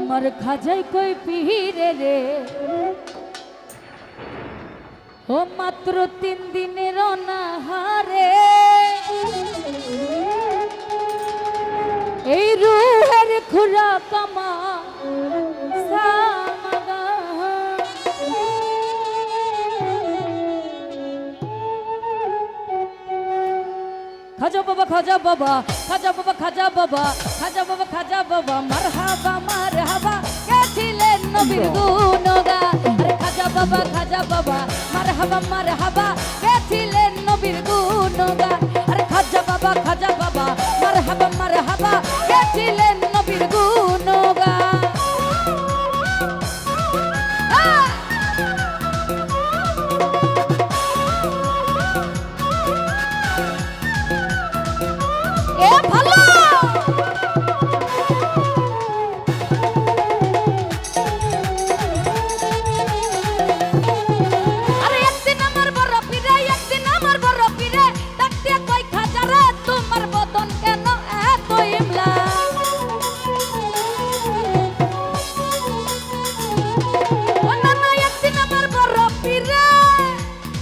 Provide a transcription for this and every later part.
আমার খাজাই কই পিহিরে রে ও মাত্র 3 দিনের অনাহারে এই রুহের খুরা কামা সামাগা খাজা বাবা খাজা বাবা খাজা বাবা খাজা বাবা খাজা বাবা খাজা বাবা মারহাবা মারহাবা কে ছিলেন নবীর গুণগান আরে খাজা বাবা মারহাবা মারহাবা কে ছিলেন নবীর গুণগান আরে খাজা বাবা মারহাবা মারহাবা কে ছিলেন নবীর গুণগান এ ভালো আরে একদিন আমার বড় পীরে ডাক দিয়ে কই খাজা রে তোমার বদন কেন এত ইমলা ও না না একদিন আমার বড় পীরে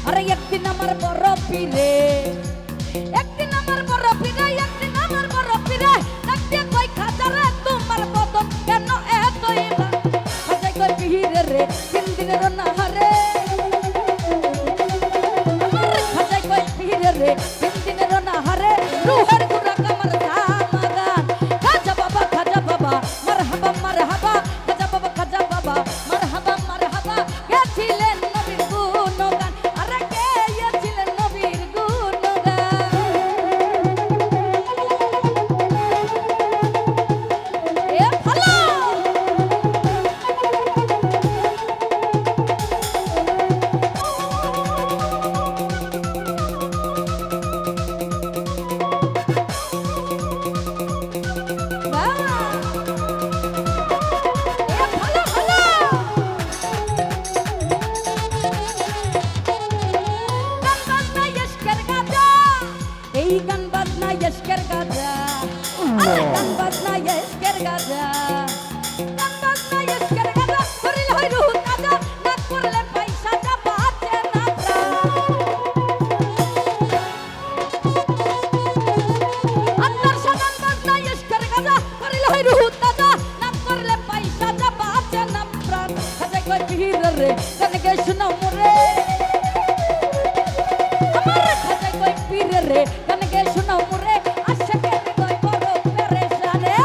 আরে একদিন আমার বড় পীরে একদিন আমার বড় পীরে ডাক দিয়ে কই খাজা রে তোমার বদন কেন এত ইমলা খাজা কই পিহিরে রে 3 দিনের অনাহারে খাজাই কই পিহিরে রে 3 দিনের অনাহারে রুহের গুড়া কামার সামাগান খাজা বাবা মারহাবা মারহাবা খাজা বাবা মারহাবা মারহাবা কে ছিলেন নবীর গুণগান আরে কে ছিলেন নবীর গুণগান এ ভালো গান বাজনা ইশকের গাজা আরে গান বাজনা ইশকের গাজা গান বাজনা ইশকের গাজা করিল হয় রুহ তাজা না করলে পয়সা যা বাঁচে না আন্দার গান বাজনা ইশকের গাজা করিল হয় রুহ তাজা না করলে পয়সা যা বাঁচে না প্রাণ খাজা কই পিহিরে রে গানকে শোনাও মোরে আমার খাজা কই পিহিরে রে গানকে শোনাও মোরে আশাকে হৃদয় বড় পেরেশানে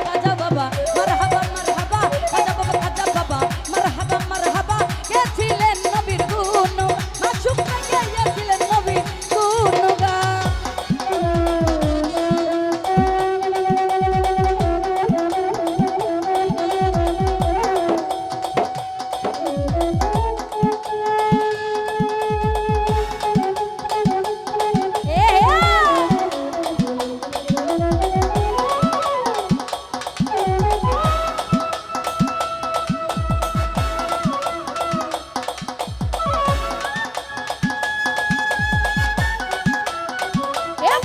খাজা বাবা মারহাবা মারহাবা খাজা বাবা মারহাবা মারহাবা কে ছিলেন নবীর গুণ মাসুক কে ছিলেন নবীর গুণগান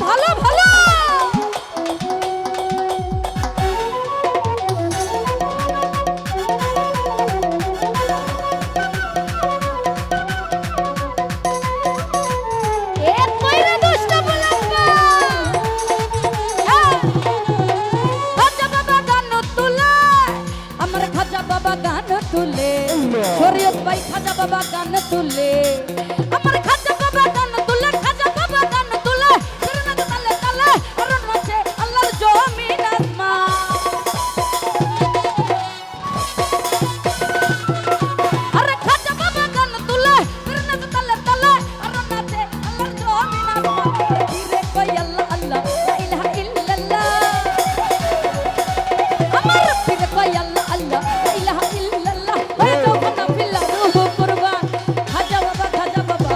ভালো ভালো খাজা বাবা গান তুলে শরীয়ত ভাই খাজা বাবা গান তুলে আমার খাজা বাবা গান তুলে খাজা বাবা গান তুলে তালে তালে কারণ হচ্ছে আল্লাহর জমিন আসমান আরে খাজা বাবা গান তুলে তালে তালে কারণ হচ্ছে আল্লাহর জমিন আসমান ধীরে কই আল্লাহ আল্লাহ লা ইলাহা ইল্লাল্লাহ আমার ধীরে কই আল্লাহ আল্লাহ লা ইলাহা ইল্লাল্লাহ ওই তো কোনা ফিল্লাহ রূহ কুরবান খাজা বাবা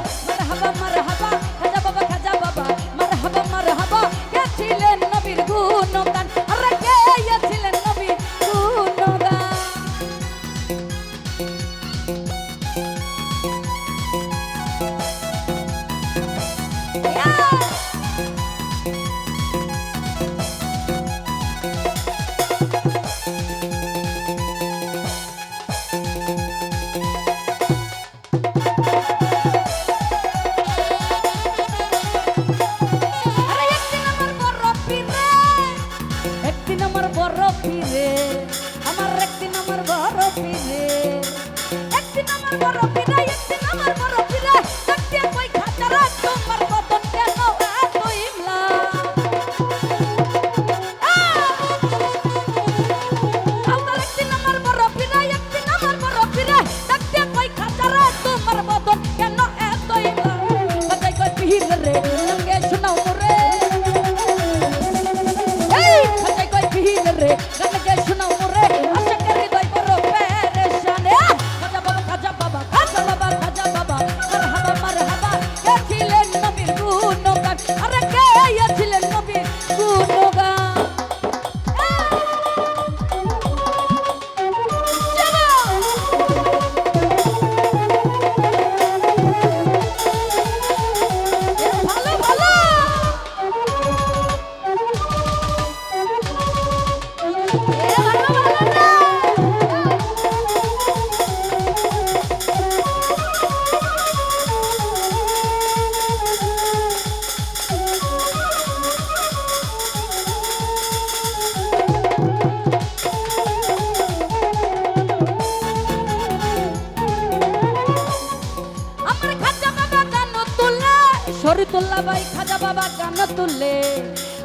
শরীতুল্লাহ ভাই খাজা বাবা গান তুললে,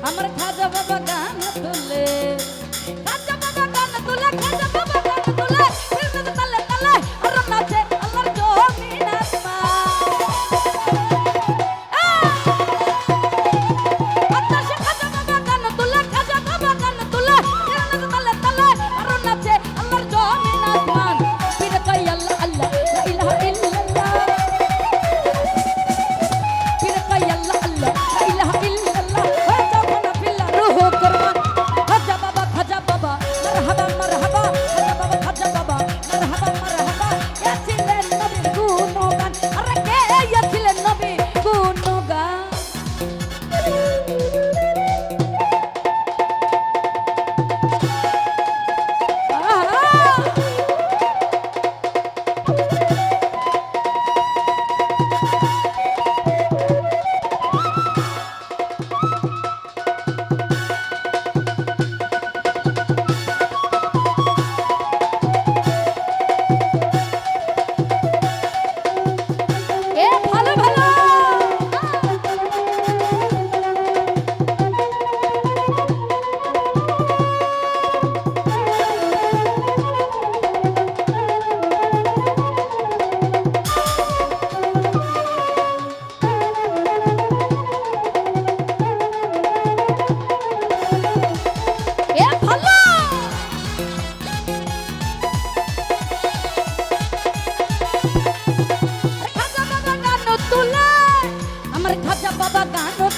আমার খাজা বাবা গান তুললে, খাজা বাবা গান তুলে, খাজা বাবা গান তুলে, ফিরতে তালে তালে আর নাচে আল্লাহর জমিন আসমান। আত্মা খাজা বাবা গান তুলে, খাজা বাবা গান তুলে, ফিরতে তালে তালে আর নাচে আল্লাহর জমিন আসমান। ফির কই আল্লাহ আল্লাহ লা ইলাহা ইল্লাল্লাহ,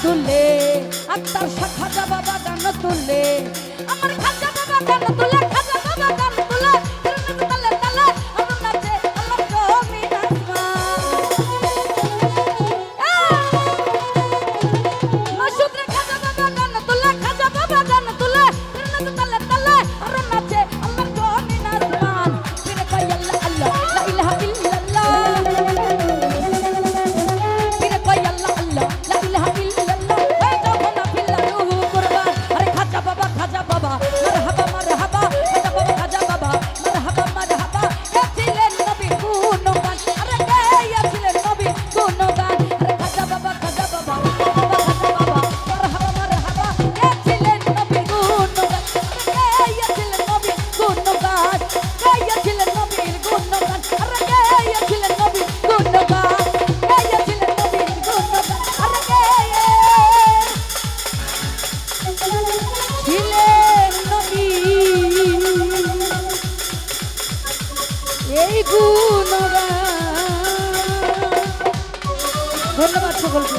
তুলে আত্মার খাজা বাবা গান তুলে, আমার খাজা বাবা গান তুলে, খাজা বাবা গান তুলে, তালে তালে আর নাচে আল্লাহর জমিন আসমান। মাসুদ রে খাজা বাবা গান তুলে, খাজা বাবা গান তুলে, তালে তালে আর নাচে আল্লাহর জমিন আসমান। ফিরে কই আল্লাহ আল্লাহ লা ইলাহা ইল্লাল্লাহ, ফিরে কই আল্লাহ আল্লাহ লা ইলাহা ইল্লাল্লাহ। এই গুণগান, ধন্যবাদ সকলকে।